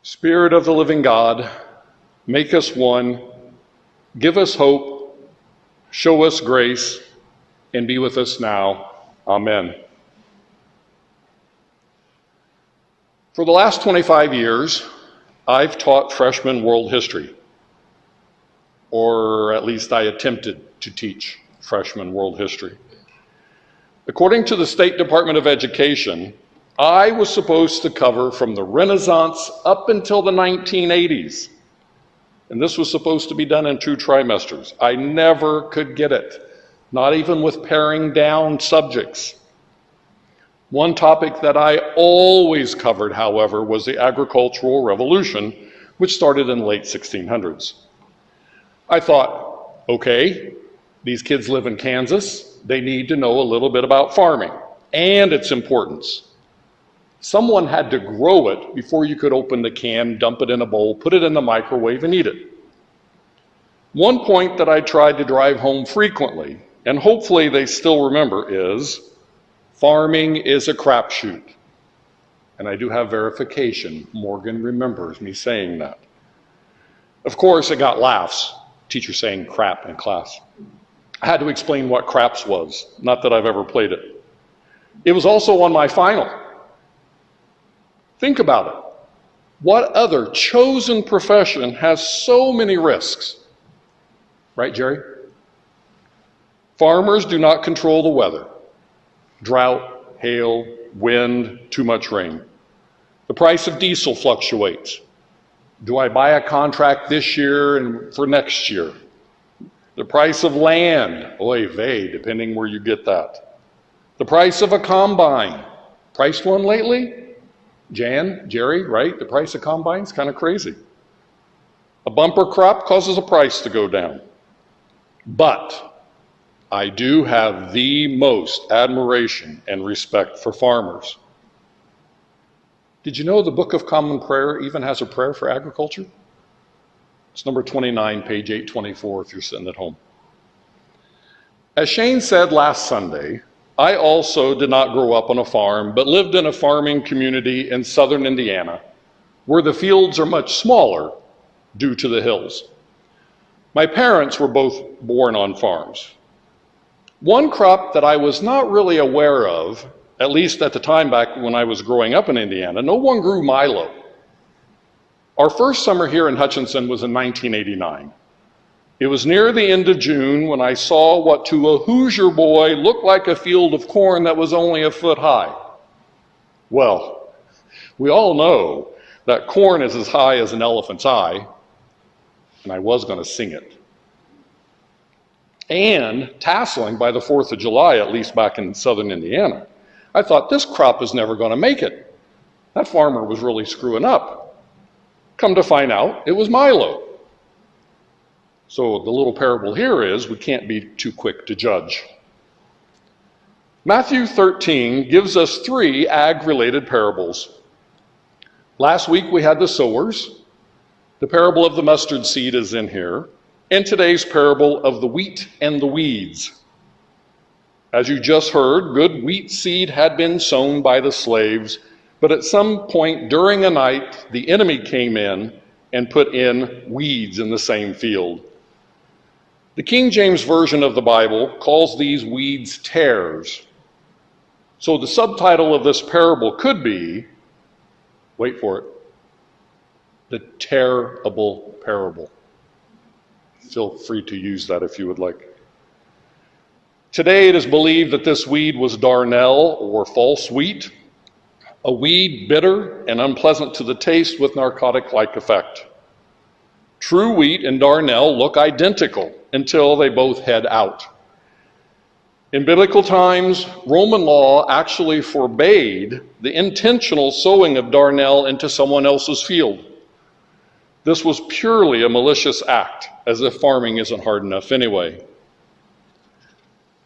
Spirit of the living God, make us one, give us hope, show us grace, and be with us now. Amen. For the last 25 years, I've taught freshman world history, or at least I attempted to teach freshman world history. According to the State Department of Education, I was supposed to cover from the Renaissance up until the 1980s. And this was supposed to be done in 2 trimesters. I never could get it, not even with paring down subjects. One topic that I always covered, however, was the agricultural revolution, which started in the late 1600s. I thought, okay, these kids live in Kansas. They need to know a little bit about farming and its importance. Someone had to grow it before you could open the can, dump it in a bowl, put it in the microwave, and eat it. One point that I tried to drive home frequently, and hopefully they still remember, is farming is a crapshoot. And I do have verification. Morgan remembers me saying that. Of course, it got laughs. Teacher saying crap in class. I had to explain what craps was, not that I've ever played it. It was also on my final. Think about it. What other chosen profession has so many risks? Right, Jerry? Farmers do not control the weather. Drought, hail, wind, too much rain. The price of diesel fluctuates. Do I buy a contract this year and for next year? The price of land, oy vey, depending where you get that. The price of a combine. Priced one lately? Jan, Jerry, right? The price of combine's kind of crazy. A bumper crop causes a price to go down. But I do have the most admiration and respect for farmers. Did you know the Book of Common Prayer even has a prayer for agriculture? It's number 29, page 824 if you're sitting at home. As Shane said last Sunday, I also did not grow up on a farm, but lived in a farming community in southern Indiana, where the fields are much smaller due to the hills. My parents were both born on farms. One crop that I was not really aware of, at least at the time back when I was growing up in Indiana, no one grew milo. Our first summer here in Hutchinson was in 1989. It was near the end of June when I saw what to a Hoosier boy looked like a field of corn that was only a foot high. Well, we all know that corn is as high as an elephant's eye, and I was going to sing it. And tasseling by the 4th of July, at least back in southern Indiana. I thought, this crop is never going to make it. That farmer was really screwing up. Come to find out, it was milo. So the little parable here is, we can't be too quick to judge. Matthew 13 gives us 3 ag-related parables. Last week we had the sowers. The parable of the mustard seed is in here. And today's parable of the wheat and the weeds. As you just heard, good wheat seed had been sown by the slaves, but at some point during a night, the enemy came in and put in weeds in the same field. The King James Version of the Bible calls these weeds tares. So the subtitle of this parable could be, wait for it, the terrible parable. Feel free to use that if you would like. Today it is believed that this weed was darnel, or false wheat, a weed bitter and unpleasant to the taste with narcotic-like effect. True wheat and darnel look identical until they both head out. In biblical times, Roman law actually forbade the intentional sowing of darnel into someone else's field. This was purely a malicious act, as if farming isn't hard enough anyway.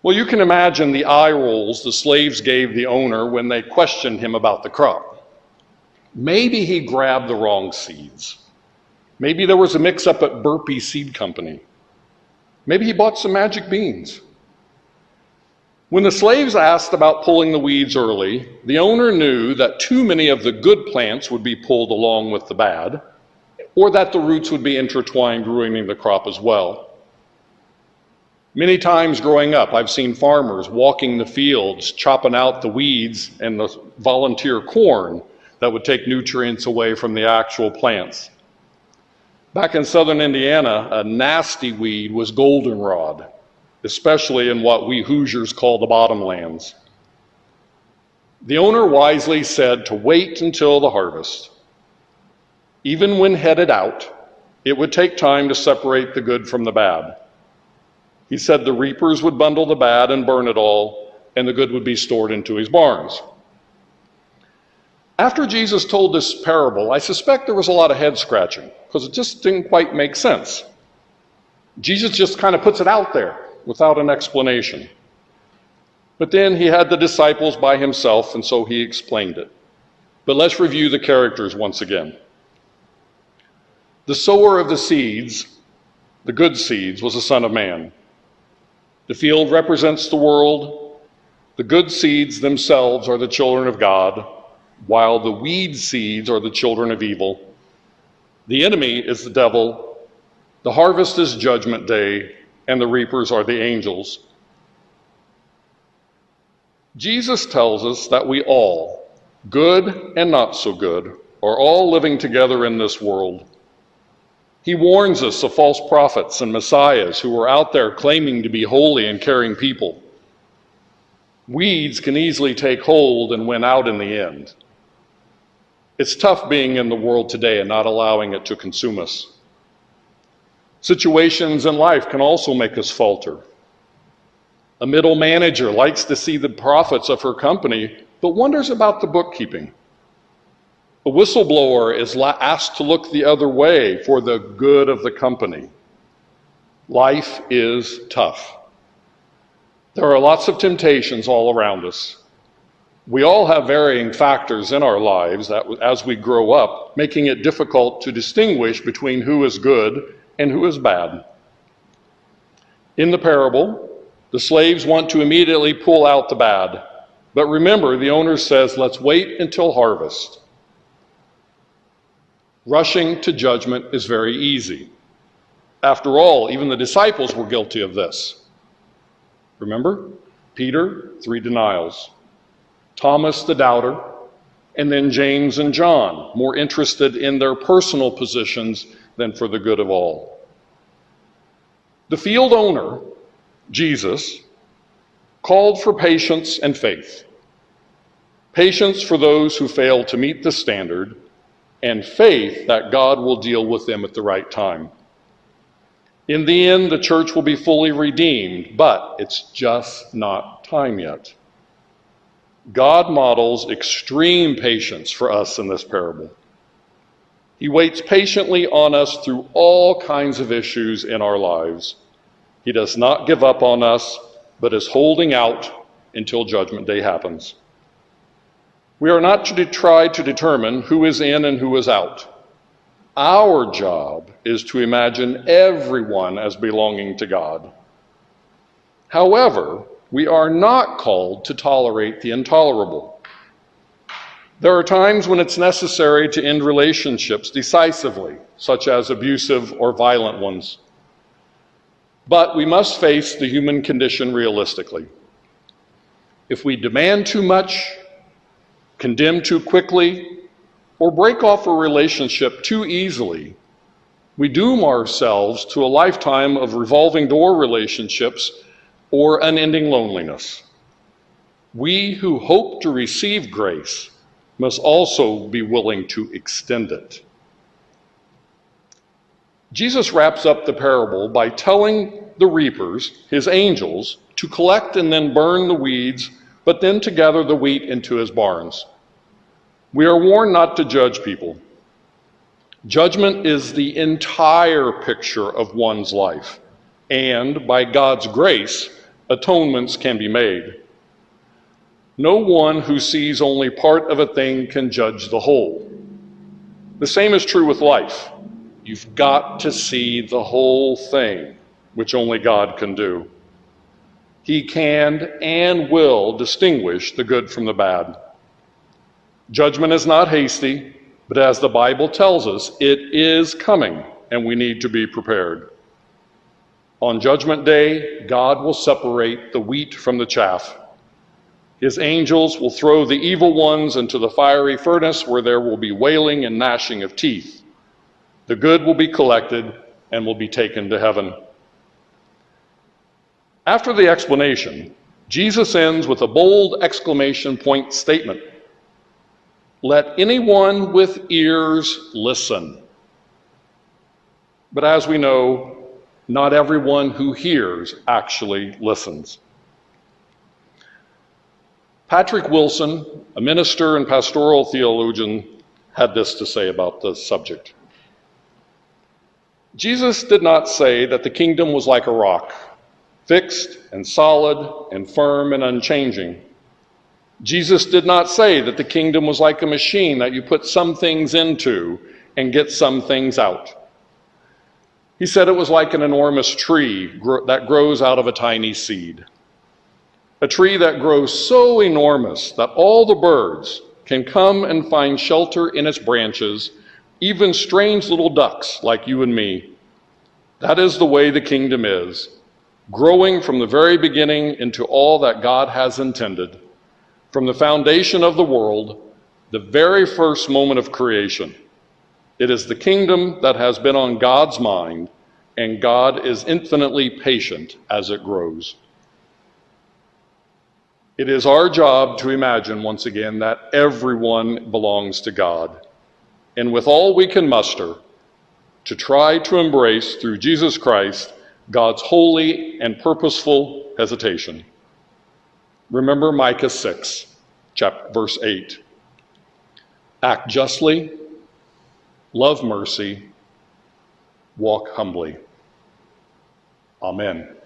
Well, you can imagine the eye rolls the slaves gave the owner when they questioned him about the crop. Maybe he grabbed the wrong seeds. Maybe there was a mix-up at Burpee Seed Company. Maybe he bought some magic beans. When the slaves asked about pulling the weeds early, the owner knew that too many of the good plants would be pulled along with the bad, or that the roots would be intertwined, ruining the crop as well. Many times growing up, I've seen farmers walking the fields, chopping out the weeds and the volunteer corn that would take nutrients away from the actual plants. Back in southern Indiana, a nasty weed was goldenrod, especially in what we Hoosiers call the bottomlands. The owner wisely said to wait until the harvest. Even when headed out, it would take time to separate the good from the bad. He said the reapers would bundle the bad and burn it all, and the good would be stored into his barns. After Jesus told this parable, I suspect there was a lot of head scratching, because it just didn't quite make sense. Jesus just kind of puts it out there without an explanation. But then he had the disciples by himself, and so he explained it. But let's review the characters once again. The sower of the seeds, the good seeds, was the Son of Man. The field represents the world. The good seeds themselves are the children of God, while the weed seeds are the children of evil. The enemy is the devil. The harvest is judgment day, and the reapers are the angels. Jesus tells us that we all, good and not so good, are all living together in this world. He warns us of false prophets and messiahs who are out there claiming to be holy and caring people. Weeds can easily take hold and win out in the end. It's tough being in the world today and not allowing it to consume us. Situations in life can also make us falter. A middle manager likes to see the profits of her company, but wonders about the bookkeeping. A whistleblower is asked to look the other way for the good of the company. Life is tough. There are lots of temptations all around us. We all have varying factors in our lives that, as we grow up, making it difficult to distinguish between who is good and who is bad. In the parable, the slaves want to immediately pull out the bad. But remember, the owner says, let's wait until harvest. Rushing to judgment is very easy. After all, even the disciples were guilty of this. Remember? Peter, 3 denials. Thomas the doubter, and then James and John, more interested in their personal positions than for the good of all. The field owner, Jesus, called for patience and faith. Patience for those who fail to meet the standard, and faith that God will deal with them at the right time. In the end, the church will be fully redeemed, but it's just not time yet. God models extreme patience for us in this parable. He waits patiently on us through all kinds of issues in our lives. He does not give up on us, but is holding out until Judgment Day happens. We are not to try to determine who is in and who is out. Our job is to imagine everyone as belonging to God. However, we are not called to tolerate the intolerable. There are times when it's necessary to end relationships decisively, such as abusive or violent ones. But we must face the human condition realistically. If we demand too much, condemn too quickly, or break off a relationship too easily, we doom ourselves to a lifetime of revolving door relationships or unending loneliness. We who hope to receive grace must also be willing to extend it. Jesus wraps up the parable by telling the reapers, his angels, to collect and then burn the weeds, but then to gather the wheat into his barns. We are warned not to judge people. Judgment is the entire picture of one's life, and by God's grace, atonements can be made. No one who sees only part of a thing can judge the whole. The same is true with life. You've got to see the whole thing, which only God can do. He can and will distinguish the good from the bad. Judgment is not hasty, but as the Bible tells us, it is coming, and we need to be prepared. On Judgment Day, God will separate the wheat from the chaff. His angels will throw the evil ones into the fiery furnace where there will be wailing and gnashing of teeth. The good will be collected and will be taken to heaven. After the explanation, Jesus ends with a bold exclamation point statement. Let anyone with ears listen. But as we know, not everyone who hears actually listens. Patrick Wilson, a minister and pastoral theologian, had this to say about the subject. Jesus did not say that the kingdom was like a rock, fixed and solid and firm and unchanging. Jesus did not say that the kingdom was like a machine that you put some things into and get some things out. He said it was like an enormous tree that grows out of a tiny seed. A tree that grows so enormous that all the birds can come and find shelter in its branches, even strange little ducks like you and me. That is the way the kingdom is, growing from the very beginning into all that God has intended. From the foundation of the world, the very first moment of creation, it is the kingdom that has been on God's mind, and God is infinitely patient as it grows. It is our job to imagine once again that everyone belongs to God, and with all we can muster, to try to embrace through Jesus Christ God's holy and purposeful hesitation. Remember Micah 6, verse 8. Act justly, love mercy, walk humbly. Amen.